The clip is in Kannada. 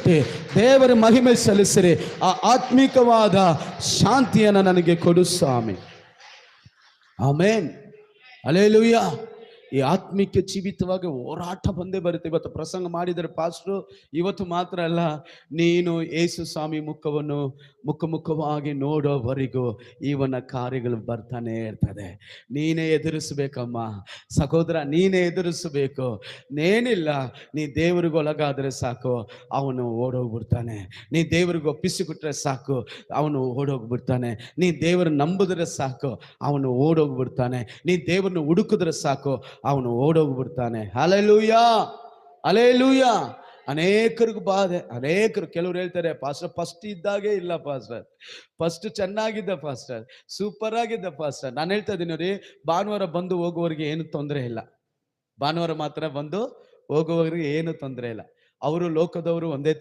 ಕೊಟ್ಟು ದೇವರ ಮಹಿಮೆ ಸಲ್ಲಿಸಿರಿ. ಆ ಆತ್ಮಿಕವಾದ ಶಾಂತಿಯನ್ನು ನನಗೆ ಕೊಡು ಸ್ವಾಮಿ. ಆಮೇನ್. ಹಲ್ಲೆಲೂಯಾ. ಈ ಆತ್ಮಿಕ ಜೀವಿತವಾಗಿ ಹೋರಾಟ ಬಂದೇ ಬರುತ್ತೆ. ಇವತ್ತು ಪ್ರಸಂಗ ಮಾಡಿದರೆ ಪಾಸ್ಟ್ರು, ಇವತ್ತು ಮಾತ್ರ ಅಲ್ಲ, ನೀನು ಯೇಸು ಸ್ವಾಮಿ ಮುಖವಾಗಿ ನೋಡೋವರೆಗೂ ಇವನ ಕಾರ್ಯಗಳು ಬರ್ತಾನೆ ಇರ್ತದೆ. ನೀನೇ ಎದುರಿಸ್ಬೇಕಮ್ಮ ಸಹೋದರ, ನೀನೇ ಎದುರಿಸಬೇಕು. ನೇನಿಲ್ಲ, ನೀ ದೇವರಿಗೆ ಒಳಗಾದರೆ ಸಾಕು, ಅವನು ಓಡೋಗ್ಬಿಡ್ತಾನೆ. ನೀ ದೇವರಿಗೆ ಒಪ್ಪಿಸಿಬಿಟ್ರೆ ಸಾಕು, ಅವನು ಓಡೋಗ್ಬಿಡ್ತಾನೆ. ನೀ ದೇವರು ನಂಬಿದ್ರೆ ಸಾಕು, ಅವನು ಓಡೋಗ್ಬಿಡ್ತಾನೆ. ನೀ ದೇವರನ್ನು ಹುಡುಕಿದ್ರೆ ಸಾಕು, ಅವನು ಓಡೋಗ್ಬಿಡ್ತಾನೆ. Hallelujah, hallelujah. ಅನೇಕರಿಗೂ ಬಾಧೆ, ಕೆಲವರು ಹೇಳ್ತಾರೆ, ಪಾಸ್ಟರ್ ಫಸ್ಟ್ ಇದ್ದಾಗೆ ಇಲ್ಲ ಪಾಸ್ಟರ್, ಫಸ್ಟ್ ಚೆನ್ನಾಗಿದ್ದ ಪಾಸ್ಟರ್, ಸೂಪರ್ ಆಗಿದ್ದ ಪಾಸ್ಟರ್. ನಾನು ಹೇಳ್ತಾ ಇದ್ದೀನಿ ರೀ, ಭಾನುವಾರ ಬಂದು ಹೋಗುವವರಿಗೆ ಏನು ತೊಂದರೆ ಇಲ್ಲ. ಭಾನುವಾರ ಮಾತ್ರ ಬಂದು ಹೋಗುವವರಿಗೆ ಏನು ತೊಂದರೆ ಇಲ್ಲ. ಅವರು ಲೋಕದವರು ಒಂದೇ